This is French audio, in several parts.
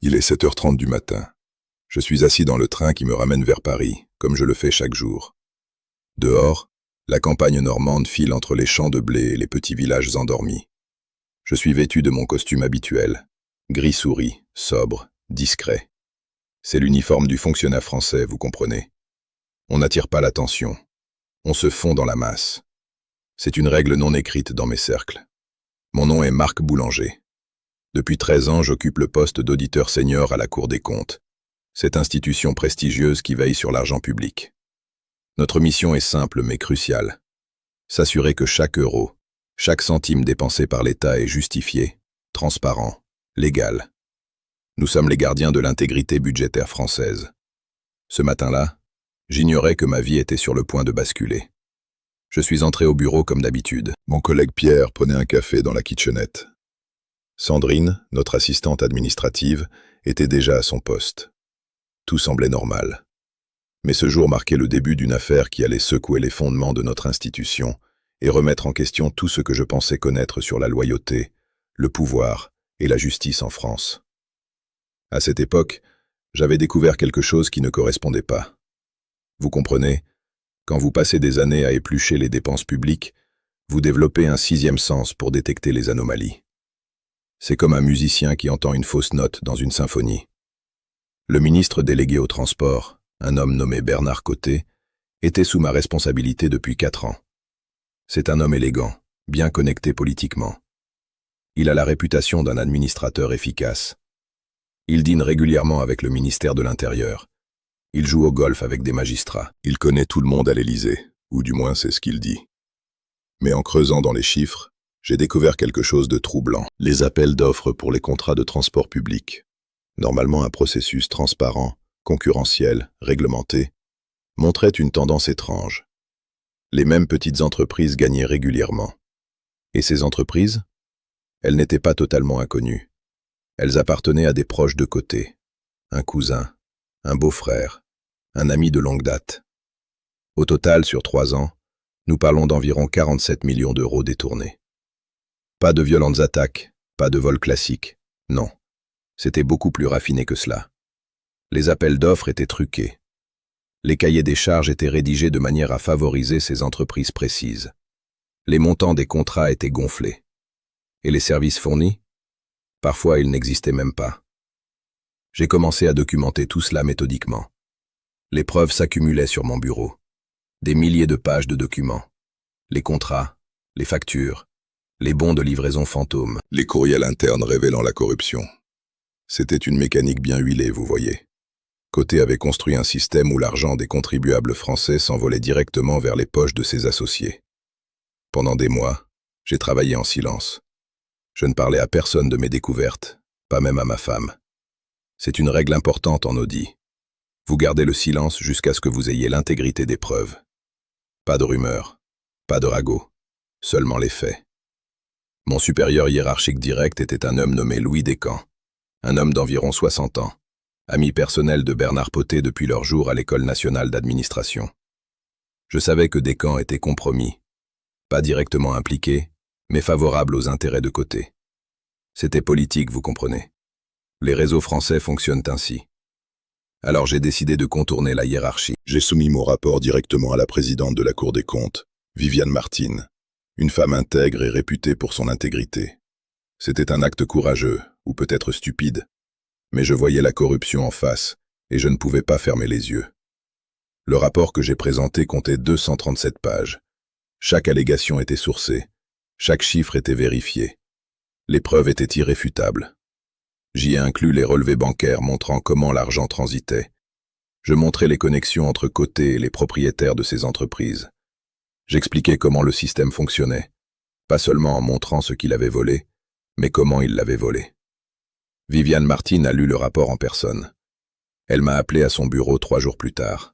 Il est 7h30 du matin. Je suis assis dans le train qui me ramène vers Paris, comme je le fais chaque jour. Dehors, la campagne normande file entre les champs de blé et les petits villages endormis. Je suis vêtu de mon costume habituel, gris souris, sobre, discret. C'est l'uniforme du fonctionnaire français, vous comprenez. On n'attire pas l'attention. On se fond dans la masse. C'est une règle non écrite dans mes cercles. Mon nom est Marc Boulanger. Depuis 13 ans, j'occupe le poste d'auditeur senior à la Cour des comptes, cette institution prestigieuse qui veille sur l'argent public. Notre mission est simple mais cruciale. S'assurer que chaque euro, chaque centime dépensé par l'État est justifié, transparent, légal. Nous sommes les gardiens de l'intégrité budgétaire française. Ce matin-là, j'ignorais que ma vie était sur le point de basculer. Je suis entré au bureau comme d'habitude. Mon collègue Pierre prenait un café dans la kitchenette. Sandrine, notre assistante administrative, était déjà à son poste. Tout semblait normal. Mais ce jour marquait le début d'une affaire qui allait secouer les fondements de notre institution et remettre en question tout ce que je pensais connaître sur la loyauté, le pouvoir et la justice en France. À cette époque, j'avais découvert quelque chose qui ne correspondait pas. Vous comprenez, quand vous passez des années à éplucher les dépenses publiques, vous développez un sixième sens pour détecter les anomalies. C'est comme un musicien qui entend une fausse note dans une symphonie. Le ministre délégué au transport, un homme nommé Bernard Cottet, était sous ma responsabilité depuis 4 ans. C'est un homme élégant, bien connecté politiquement. Il a la réputation d'un administrateur efficace. Il dîne régulièrement avec le ministère de l'Intérieur. Il joue au golf avec des magistrats. Il connaît tout le monde à l'Élysée, ou du moins c'est ce qu'il dit. Mais en creusant dans les chiffres, j'ai découvert quelque chose de troublant. Les appels d'offres pour les contrats de transport public, normalement un processus transparent, concurrentiel, réglementé, montraient une tendance étrange. Les mêmes petites entreprises gagnaient régulièrement. Et ces entreprises? Elles n'étaient pas totalement inconnues. Elles appartenaient à des proches de côté, un cousin, un beau-frère, un ami de longue date. Au total, sur 3 ans, nous parlons d'environ 47 millions d'euros détournés. Pas de violentes attaques, pas de vols classiques, non. C'était beaucoup plus raffiné que cela. Les appels d'offres étaient truqués. Les cahiers des charges étaient rédigés de manière à favoriser ces entreprises précises. Les montants des contrats étaient gonflés. Et les services fournis? Parfois, ils n'existaient même pas. J'ai commencé à documenter tout cela méthodiquement. Les preuves s'accumulaient sur mon bureau. Des milliers de pages de documents. Les contrats, les factures, les bons de livraison fantômes. Les courriels internes révélant la corruption. C'était une mécanique bien huilée, vous voyez. Cottet avait construit un système où l'argent des contribuables français s'envolait directement vers les poches de ses associés. Pendant des mois, j'ai travaillé en silence. Je ne parlais à personne de mes découvertes, pas même à ma femme. C'est une règle importante en audit. Vous gardez le silence jusqu'à ce que vous ayez l'intégrité des preuves. Pas de rumeurs, pas de ragots, seulement les faits. Mon supérieur hiérarchique direct était un homme nommé Louis Descamps, un homme d'environ 60 ans, ami personnel de Bernard Cottet depuis leur jour à l'École nationale d'administration. Je savais que Descamps était compromis, pas directement impliqué, mais favorable aux intérêts de Cottet. C'était politique, vous comprenez. Les réseaux français fonctionnent ainsi. Alors j'ai décidé de contourner la hiérarchie. J'ai soumis mon rapport directement à la présidente de la Cour des comptes, Viviane Martine, une femme intègre et réputée pour son intégrité. C'était un acte courageux, ou peut-être stupide, mais je voyais la corruption en face, et je ne pouvais pas fermer les yeux. Le rapport que j'ai présenté comptait 237 pages. Chaque allégation était sourcée, chaque chiffre était vérifié. Les preuves étaient irréfutables. J'y ai inclus les relevés bancaires montrant comment l'argent transitait. Je montrais les connexions entre Cottet et les propriétaires de ces entreprises. J'expliquais comment le système fonctionnait, pas seulement en montrant ce qu'il avait volé, mais comment il l'avait volé. Viviane Martine a lu le rapport en personne. Elle m'a appelé à son bureau 3 jours plus tard.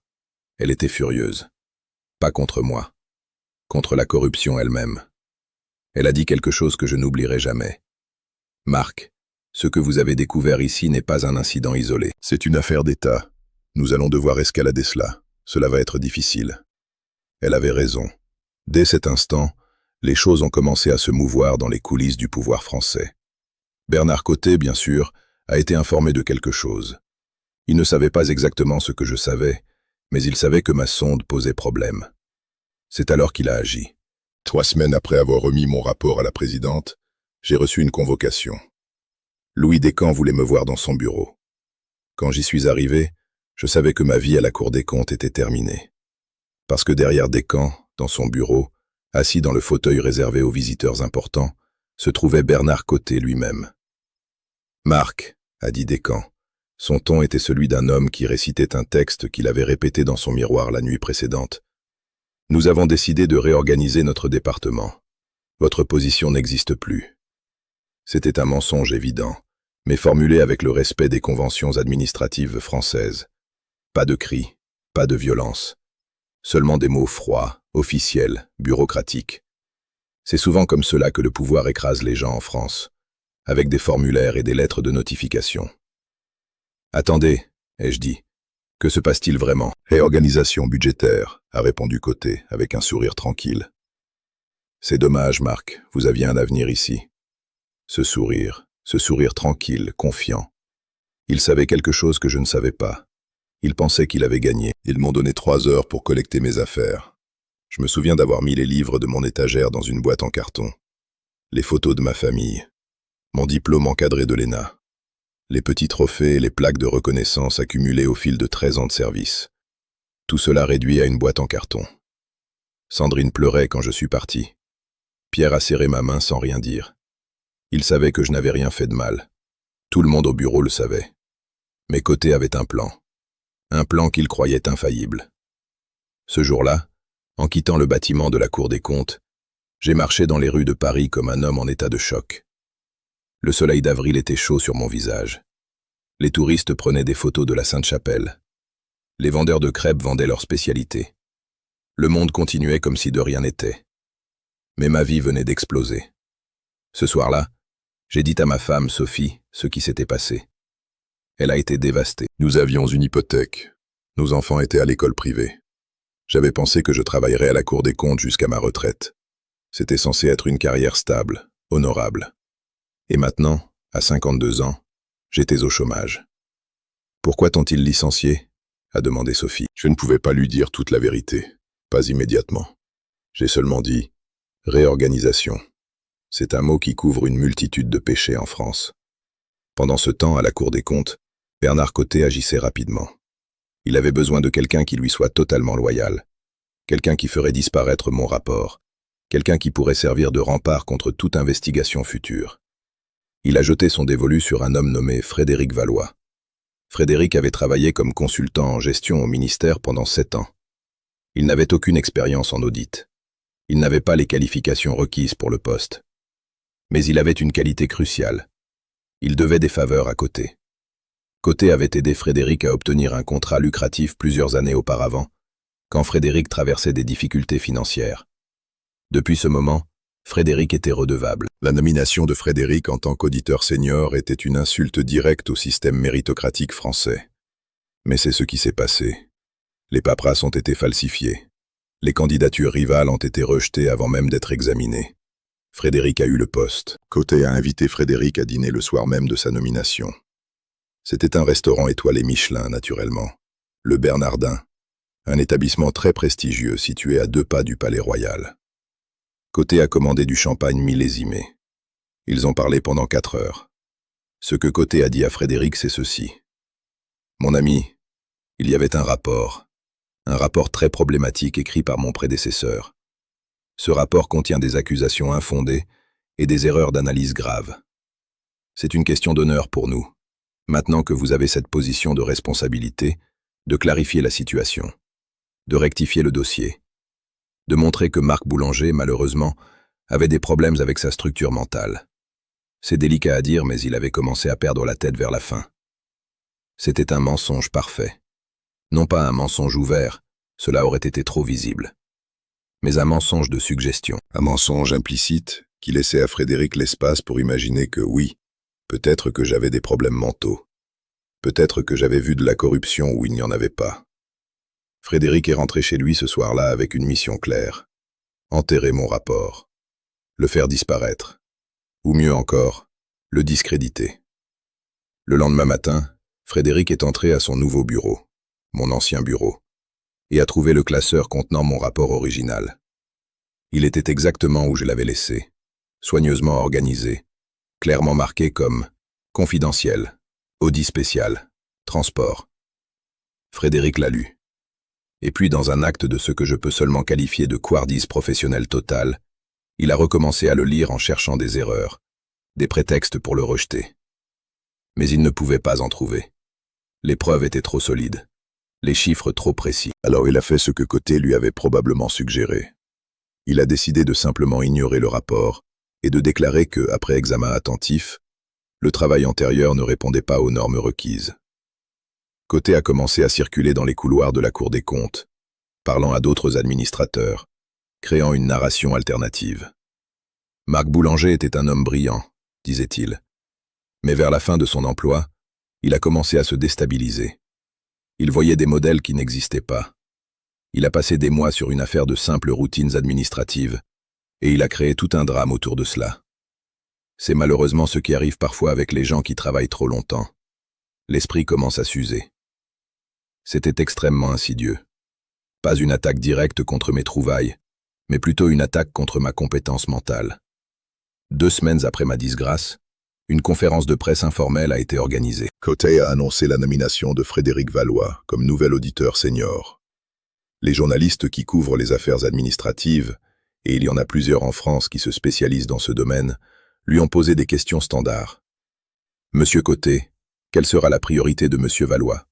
Elle était furieuse. Pas contre moi, contre la corruption elle-même. Elle a dit quelque chose que je n'oublierai jamais. « Marc, ce que vous avez découvert ici n'est pas un incident isolé. C'est une affaire d'État. Nous allons devoir escalader cela. Cela va être difficile. » Elle avait raison. Dès cet instant, les choses ont commencé à se mouvoir dans les coulisses du pouvoir français. Bernard Cottet, bien sûr, a été informé de quelque chose. Il ne savait pas exactement ce que je savais, mais il savait que ma sonde posait problème. C'est alors qu'il a agi. 3 semaines après avoir remis mon rapport à la présidente, j'ai reçu une convocation. Louis Descamps voulait me voir dans son bureau. Quand j'y suis arrivé, je savais que ma vie à la Cour des comptes était terminée. Parce que derrière Descamps, dans son bureau, assis dans le fauteuil réservé aux visiteurs importants, se trouvait Bernard Coté lui-même. « Marc », a dit Descamps. Son ton était celui d'un homme qui récitait un texte qu'il avait répété dans son miroir la nuit précédente. « Nous avons décidé de réorganiser notre département. Votre position n'existe plus. » C'était un mensonge évident, mais formulé avec le respect des conventions administratives françaises. Pas de cris, pas de violence. Seulement des mots froids, officiels, bureaucratiques. C'est souvent comme cela que le pouvoir écrase les gens en France, avec des formulaires et des lettres de notification. « Attendez, ai-je dit. Que se passe-t-il vraiment ?»« Réorganisation budgétaire », a répondu Coté, avec un sourire tranquille. « C'est dommage, Marc, vous aviez un avenir ici. » Ce sourire tranquille, confiant. Il savait quelque chose que je ne savais pas. Il pensait qu'il avait gagné. Ils m'ont donné 3 heures pour collecter mes affaires. Je me souviens d'avoir mis les livres de mon étagère dans une boîte en carton. Les photos de ma famille. Mon diplôme encadré de l'ENA. Les petits trophées et les plaques de reconnaissance accumulées au fil de 13 ans de service. Tout cela réduit à une boîte en carton. Sandrine pleurait quand je suis parti. Pierre a serré ma main sans rien dire. Il savait que je n'avais rien fait de mal. Tout le monde au bureau le savait. Mais Coté avait un plan. Un plan qu'il croyait infaillible. Ce jour-là, en quittant le bâtiment de la Cour des comptes, j'ai marché dans les rues de Paris comme un homme en état de choc. Le soleil d'avril était chaud sur mon visage. Les touristes prenaient des photos de la Sainte-Chapelle. Les vendeurs de crêpes vendaient leurs spécialités. Le monde continuait comme si de rien n'était. Mais ma vie venait d'exploser. Ce soir-là, j'ai dit à ma femme, Sophie, ce qui s'était passé. Elle a été dévastée. Nous avions une hypothèque. Nos enfants étaient à l'école privée. J'avais pensé que je travaillerais à la Cour des comptes jusqu'à ma retraite. C'était censé être une carrière stable, honorable. Et maintenant, à 52 ans, j'étais au chômage. « Pourquoi t'ont-ils licencié ?» a demandé Sophie. Je ne pouvais pas lui dire toute la vérité, pas immédiatement. J'ai seulement dit « réorganisation ». C'est un mot qui couvre une multitude de péchés en France. Pendant ce temps, à la Cour des comptes, Bernard Coté agissait rapidement. Il avait besoin de quelqu'un qui lui soit totalement loyal, quelqu'un qui ferait disparaître mon rapport, quelqu'un qui pourrait servir de rempart contre toute investigation future. Il a jeté son dévolu sur un homme nommé Frédéric Valois. Frédéric avait travaillé comme consultant en gestion au ministère pendant 7 ans. Il n'avait aucune expérience en audit. Il n'avait pas les qualifications requises pour le poste. Mais il avait une qualité cruciale. Il devait des faveurs à Coté. Coté avait aidé Frédéric à obtenir un contrat lucratif plusieurs années auparavant, quand Frédéric traversait des difficultés financières. Depuis ce moment, Frédéric était redevable. La nomination de Frédéric en tant qu'auditeur senior était une insulte directe au système méritocratique français. Mais c'est ce qui s'est passé. Les paperasses ont été falsifiées. Les candidatures rivales ont été rejetées avant même d'être examinées. Frédéric a eu le poste. Coté a invité Frédéric à dîner le soir même de sa nomination. C'était un restaurant étoilé Michelin, naturellement. Le Bernardin, un établissement très prestigieux situé à 2 pas du Palais Royal. Coté a commandé du champagne millésimé. Ils ont parlé pendant 4 heures. Ce que Coté a dit à Frédéric, c'est ceci. « Mon ami, il y avait un rapport très problématique écrit par mon prédécesseur. Ce rapport contient des accusations infondées et des erreurs d'analyse graves. C'est une question d'honneur pour nous, maintenant que vous avez cette position de responsabilité, de clarifier la situation, de rectifier le dossier, de montrer que Marc Boulanger, malheureusement, avait des problèmes avec sa structure mentale. C'est délicat à dire, mais il avait commencé à perdre la tête vers la fin. C'était un mensonge parfait. Non pas un mensonge ouvert, cela aurait été trop visible, mais un mensonge de suggestion. Un mensonge implicite qui laissait à Frédéric l'espace pour imaginer que oui, peut-être que j'avais des problèmes mentaux. Peut-être que j'avais vu de la corruption où il n'y en avait pas. Frédéric est rentré chez lui ce soir-là avec une mission claire. Enterrer mon rapport. Le faire disparaître. Ou mieux encore, le discréditer. Le lendemain matin, Frédéric est entré à son nouveau bureau, mon ancien bureau, et a trouvé le classeur contenant mon rapport original. Il était exactement où je l'avais laissé, soigneusement organisé, clairement marqué comme « confidentiel »,« audit spécial »,« transport ». Frédéric l'a lu. Et puis, dans un acte de ce que je peux seulement qualifier de couardise professionnelle totale, il a recommencé à le lire en cherchant des erreurs, des prétextes pour le rejeter. Mais il ne pouvait pas en trouver. Les preuves étaient trop solides, les chiffres trop précis. Alors il a fait ce que Côté lui avait probablement suggéré. Il a décidé de simplement ignorer le rapport et de déclarer que, après examen attentif, le travail antérieur ne répondait pas aux normes requises. Côté a commencé à circuler dans les couloirs de la Cour des comptes, parlant à d'autres administrateurs, créant une narration alternative. Marc Boulanger était un homme brillant, disait-il. Mais vers la fin de son emploi, il a commencé à se déstabiliser. Il voyait des modèles qui n'existaient pas. Il a passé des mois sur une affaire de simples routines administratives, et il a créé tout un drame autour de cela. C'est malheureusement ce qui arrive parfois avec les gens qui travaillent trop longtemps. L'esprit commence à s'user. C'était extrêmement insidieux. Pas une attaque directe contre mes trouvailles, mais plutôt une attaque contre ma compétence mentale. 2 semaines après ma disgrâce, une conférence de presse informelle a été organisée. Côté a annoncé la nomination de Frédéric Valois comme nouvel auditeur senior. Les journalistes qui couvrent les affaires administratives, et il y en a plusieurs en France qui se spécialisent dans ce domaine, lui ont posé des questions standards. Monsieur Côté, quelle sera la priorité de Monsieur Valois?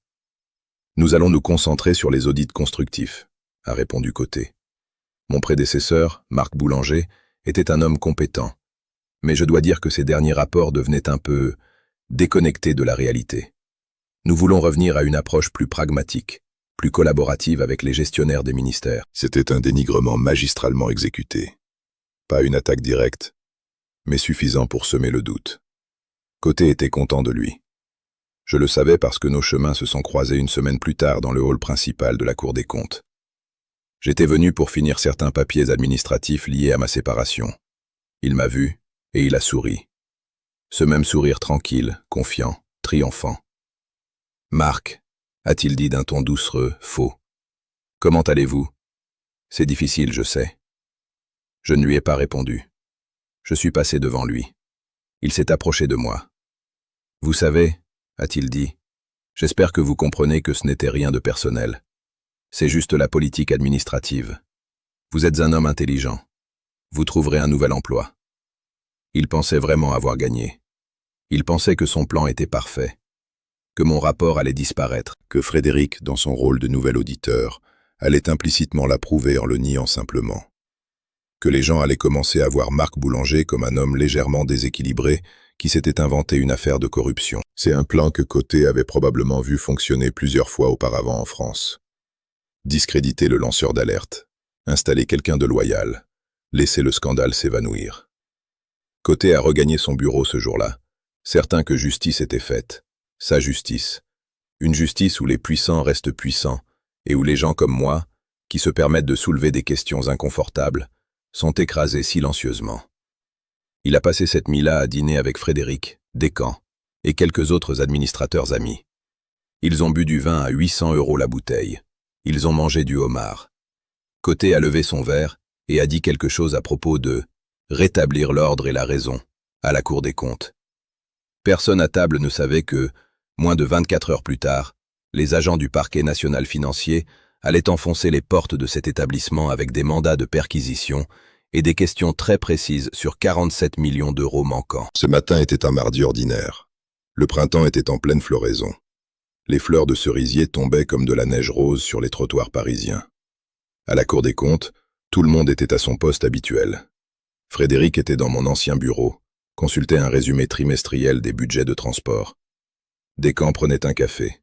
Nous allons nous concentrer sur les audits constructifs, a répondu Côté. Mon prédécesseur, Marc Boulanger, était un homme compétent, mais je dois dire que ses derniers rapports devenaient un peu déconnectés de la réalité. Nous voulons revenir à une approche plus pragmatique, plus collaborative avec les gestionnaires des ministères. C'était un dénigrement magistralement exécuté. Pas une attaque directe, mais suffisant pour semer le doute. Côté était content de lui. Je le savais parce que nos chemins se sont croisés une semaine plus tard dans le hall principal de la Cour des comptes. J'étais venu pour finir certains papiers administratifs liés à ma séparation. Il m'a vu et il a souri. Ce même sourire tranquille, confiant, triomphant. « Marc », a-t-il dit d'un ton doucereux, faux. « Comment allez-vous ? C'est difficile, je sais. » Je ne lui ai pas répondu. Je suis passé devant lui. Il s'est approché de moi. « Vous savez, » a-t-il dit, « j'espère que vous comprenez que ce n'était rien de personnel. C'est juste la politique administrative. Vous êtes un homme intelligent. Vous trouverez un nouvel emploi. » Il pensait vraiment avoir gagné. Il pensait que son plan était parfait, que mon rapport allait disparaître, que Frédéric, dans son rôle de nouvel auditeur, allait implicitement l'approuver en le niant simplement, que les gens allaient commencer à voir Marc Boulanger comme un homme légèrement déséquilibré qui s'était inventé une affaire de corruption. C'est un plan que Côté avait probablement vu fonctionner plusieurs fois auparavant en France. Discréditer le lanceur d'alerte, installer quelqu'un de loyal, laisser le scandale s'évanouir. Côté a regagné son bureau ce jour-là, certain que justice était faite, sa justice. Une justice où les puissants restent puissants et où les gens comme moi, qui se permettent de soulever des questions inconfortables, sont écrasés silencieusement. Il a passé cette nuit-là à dîner avec Frédéric, Descamps et quelques autres administrateurs amis. Ils ont bu du vin à 800 € la bouteille. Ils ont mangé du homard. Côté a levé son verre et a dit quelque chose à propos de « rétablir l'ordre et la raison » à la Cour des comptes. Personne à table ne savait que, moins de 24 heures plus tard, les agents du parquet national financier allaient enfoncer les portes de cet établissement avec des mandats de perquisition et des questions très précises sur 47 millions d'euros manquants. Ce matin était un mardi ordinaire. Le printemps était en pleine floraison. Les fleurs de cerisier tombaient comme de la neige rose sur les trottoirs parisiens. À la Cour des comptes, tout le monde était à son poste habituel. Frédéric était dans mon ancien bureau, consultait un résumé trimestriel des budgets de transport. Descamps prenait un café.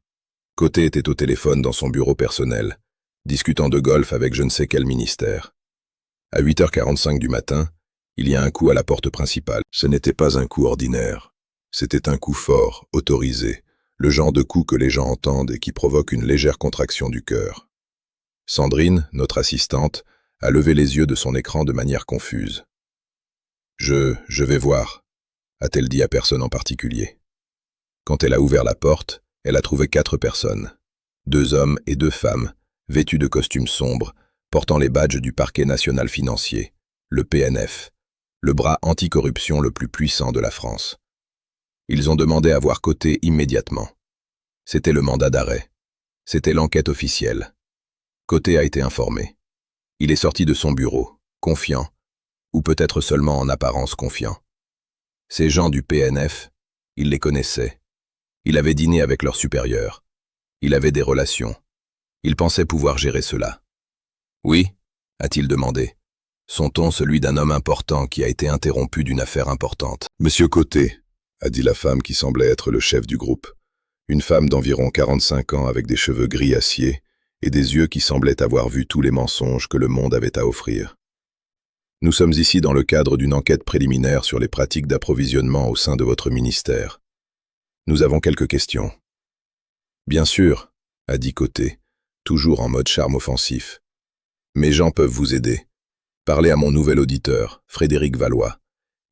Côté était au téléphone dans son bureau personnel, discutant de golf avec je ne sais quel ministère. À 8h45 du matin, il y a un coup à la porte principale. Ce n'était pas un coup ordinaire. C'était un coup fort, autorisé, le genre de coup que les gens entendent et qui provoque une légère contraction du cœur. Sandrine, notre assistante, a levé les yeux de son écran de manière confuse. Je vais voir, a-t-elle dit à personne en particulier. Quand elle a ouvert la porte, elle a trouvé 4 personnes. 2 hommes et 2 femmes, vêtus de costumes sombres, portant les badges du Parquet national financier, le PNF, le bras anticorruption le plus puissant de la France. Ils ont demandé à voir Côté immédiatement. C'était le mandat d'arrêt. C'était l'enquête officielle. Côté a été informé. Il est sorti de son bureau, confiant, ou peut-être seulement en apparence confiant. Ces gens du PNF, il les connaissait. Il avait dîné avec leurs supérieurs. Il avait des relations. Il pensait pouvoir gérer cela. « Oui » a-t-il demandé, son ton celui d'un homme important qui a été interrompu d'une affaire importante. « Monsieur Côté » a dit la femme qui semblait être le chef du groupe. Une femme d'environ 45 ans avec des cheveux gris acier et des yeux qui semblaient avoir vu tous les mensonges que le monde avait à offrir. Nous sommes ici dans le cadre d'une enquête préliminaire sur les pratiques d'approvisionnement au sein de votre ministère. Nous avons quelques questions. Bien sûr, a dit Côté, toujours en mode charme offensif. Mes gens peuvent vous aider. Parlez à mon nouvel auditeur, Frédéric Valois.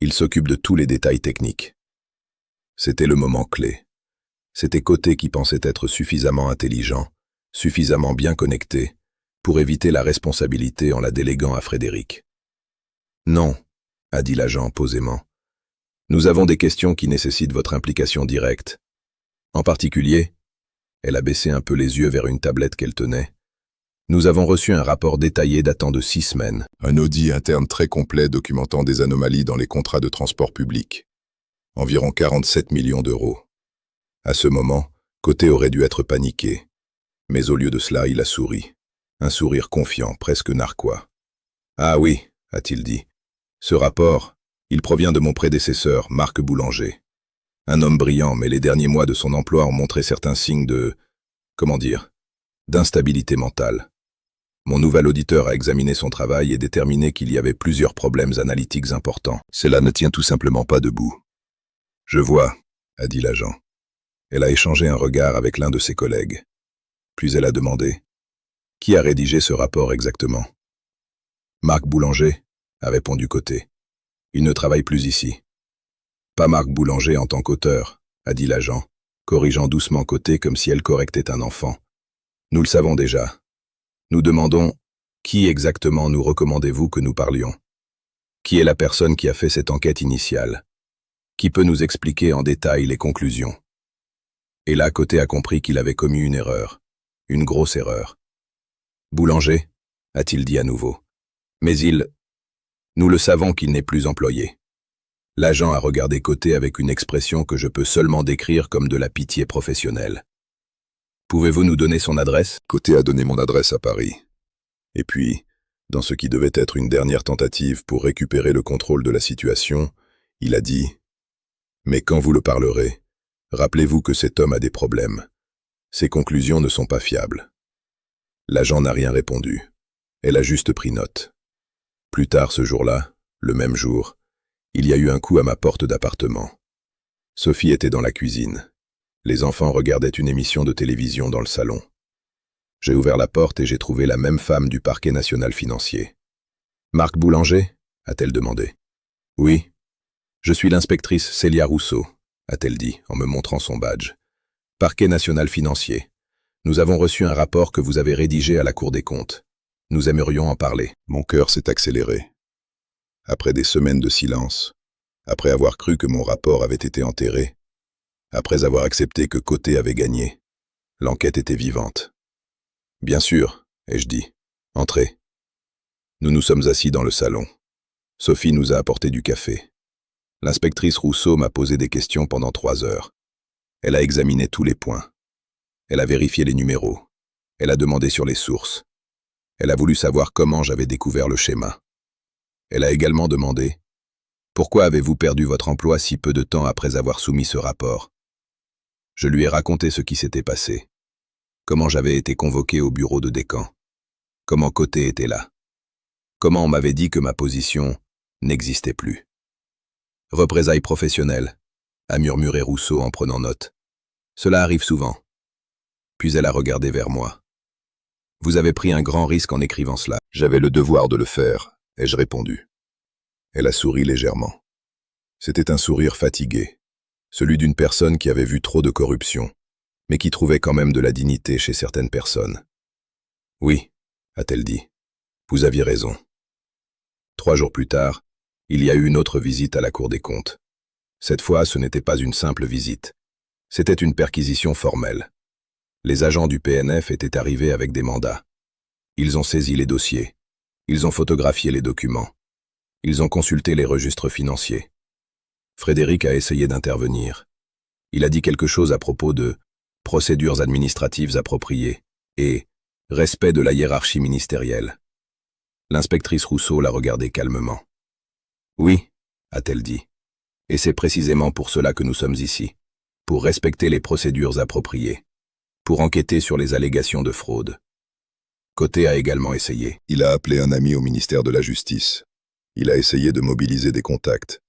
Il s'occupe de tous les détails techniques. C'était le moment clé. C'était Côté qui pensait être suffisamment intelligent, suffisamment bien connecté, pour éviter la responsabilité en la déléguant à Frédéric. Non, a dit l'agent posément. Nous avons des questions qui nécessitent votre implication directe. En particulier, elle a baissé un peu les yeux vers une tablette qu'elle tenait. Nous avons reçu un rapport détaillé datant de 6 semaines. Un audit interne très complet documentant des anomalies dans les contrats de transport public. Environ 47 millions d'euros. À ce moment, Côté aurait dû être paniqué. Mais au lieu de cela, il a souri. Un sourire confiant, presque narquois. « Ah oui, a-t-il dit. Ce rapport, il provient de mon prédécesseur, Marc Boulanger. Un homme brillant, mais les derniers mois de son emploi ont montré certains signes de... d'instabilité mentale. Mon nouvel auditeur a examiné son travail et déterminé qu'il y avait plusieurs problèmes analytiques importants. Cela ne tient tout simplement pas debout. « Je vois, » a dit l'agent. Elle a échangé un regard avec l'un de ses collègues. Puis elle a demandé « Qui a rédigé ce rapport exactement ?»« Marc Boulanger, » a répondu Côté. « Il ne travaille plus ici. »« Pas Marc Boulanger en tant qu'auteur, » a dit l'agent, corrigeant doucement Côté comme si elle correctait un enfant. « Nous le savons déjà. Nous demandons « Qui exactement nous recommandez-vous que nous parlions ? Qui est la personne qui a fait cette enquête initiale ? Qui peut nous expliquer en détail les conclusions ?» Et là, Côté a compris qu'il avait commis une erreur. Une grosse erreur. « Boulanger » a-t-il dit à nouveau. « Mais il... Nous le savons qu'il n'est plus employé. » L'agent a regardé Côté avec une expression que je peux seulement décrire comme de la pitié professionnelle. « Pouvez-vous nous donner son adresse ?» Côté a donné mon adresse à Paris. Et puis, dans ce qui devait être une dernière tentative pour récupérer le contrôle de la situation, il a dit « Mais quand vous le parlerez, rappelez-vous que cet homme a des problèmes. Ses conclusions ne sont pas fiables. » L'agent n'a rien répondu. Elle a juste pris note. Plus tard ce jour-là, le même jour, il y a eu un coup à ma porte d'appartement. Sophie était dans la cuisine. Les enfants regardaient une émission de télévision dans le salon. J'ai ouvert la porte et j'ai trouvé la même femme du Parquet national financier. « Marc Boulanger » a-t-elle demandé. « Oui. Je suis l'inspectrice Célia Rousseau » a-t-elle dit en me montrant son badge. « Parquet national financier. Nous avons reçu un rapport que vous avez rédigé à la Cour des comptes. Nous aimerions en parler. » Mon cœur s'est accéléré. Après des semaines de silence, après avoir cru que mon rapport avait été enterré, après avoir accepté que Côté avait gagné, l'enquête était vivante. « Bien sûr, » ai-je dit. « Entrez. » Nous nous sommes assis dans le salon. Sophie nous a apporté du café. L'inspectrice Rousseau m'a posé des questions pendant 3 heures. Elle a examiné tous les points. Elle a vérifié les numéros. Elle a demandé sur les sources. Elle a voulu savoir comment j'avais découvert le schéma. Elle a également demandé « Pourquoi avez-vous perdu votre emploi si peu de temps après avoir soumis ce rapport ?» Je lui ai raconté ce qui s'était passé. Comment j'avais été convoqué au bureau de Descamps. Comment Côté était là. Comment on m'avait dit que ma position n'existait plus. « Représailles professionnelles » a murmuré Rousseau en prenant note. « Cela arrive souvent. » Puis elle a regardé vers moi. « Vous avez pris un grand risque en écrivant cela. » « J'avais le devoir de le faire, » ai-je répondu. Elle a souri légèrement. C'était un sourire fatigué. celui d'une personne qui avait vu trop de corruption, mais qui trouvait quand même de la dignité chez certaines personnes. « Oui, a-t-elle dit, vous aviez raison. » 3 jours plus tard, il y a eu une autre visite à la Cour des comptes. Cette fois, ce n'était pas une simple visite. C'était une perquisition formelle. Les agents du PNF étaient arrivés avec des mandats. Ils ont saisi les dossiers. Ils ont photographié les documents. Ils ont consulté les registres financiers. Frédéric a essayé d'intervenir. Il a dit quelque chose à propos de procédures administratives appropriées et respect de la hiérarchie ministérielle. L'inspectrice Rousseau l'a regardé calmement. « Oui, a-t-elle dit, et c'est précisément pour cela que nous sommes ici, pour respecter les procédures appropriées, pour enquêter sur les allégations de fraude. » Côté a également essayé. Il a appelé un ami au ministère de la Justice. Il a essayé de mobiliser des contacts.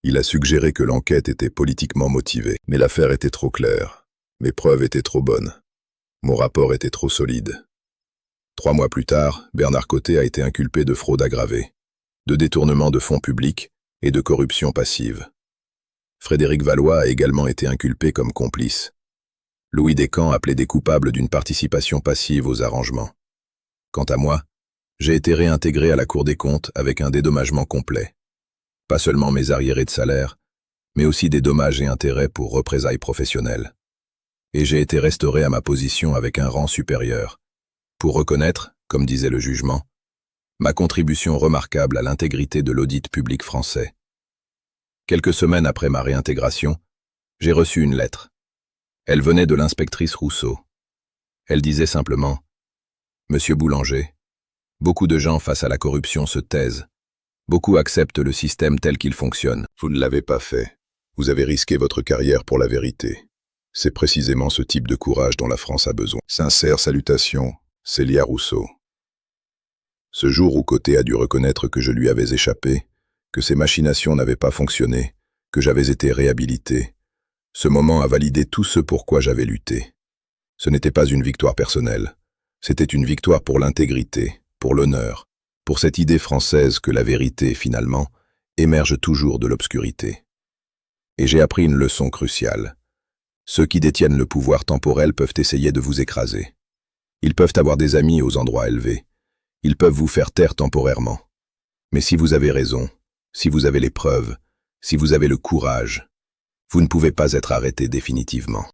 Il a suggéré que l'enquête était politiquement motivée, mais l'affaire était trop claire. Mes preuves étaient trop bonnes. Mon rapport était trop solide. 3 mois plus tard, Bernard Côté a été inculpé de fraude aggravée, de détournement de fonds publics et de corruption passive. Frédéric Valois a également été inculpé comme complice. Louis Descamps a plaidé coupable d'une participation passive aux arrangements. Quant à moi, j'ai été réintégré à la Cour des comptes avec un dédommagement complet. Pas seulement mes arriérés de salaire, mais aussi des dommages et intérêts pour représailles professionnelles. Et j'ai été restauré à ma position avec un rang supérieur, pour reconnaître, comme disait le jugement, ma contribution remarquable à l'intégrité de l'audit public français. Quelques semaines après ma réintégration, j'ai reçu une lettre. Elle venait de l'inspectrice Rousseau. Elle disait simplement « Monsieur Boulanger, beaucoup de gens face à la corruption se taisent. Beaucoup acceptent le système tel qu'il fonctionne. Vous ne l'avez pas fait. Vous avez risqué votre carrière pour la vérité. C'est précisément ce type de courage dont la France a besoin. Sincères salutations, Célia Rousseau. » Ce jour où Côté a dû reconnaître que je lui avais échappé, que ses machinations n'avaient pas fonctionné, que j'avais été réhabilité, ce moment a validé tout ce pour quoi j'avais lutté. Ce n'était pas une victoire personnelle, c'était une victoire pour l'intégrité, pour l'honneur, pour cette idée française que la vérité, finalement, émerge toujours de l'obscurité. Et j'ai appris une leçon cruciale. Ceux qui détiennent le pouvoir temporel peuvent essayer de vous écraser. Ils peuvent avoir des amis aux endroits élevés. Ils peuvent vous faire taire temporairement. Mais si vous avez raison, si vous avez les preuves, si vous avez le courage, vous ne pouvez pas être arrêté définitivement.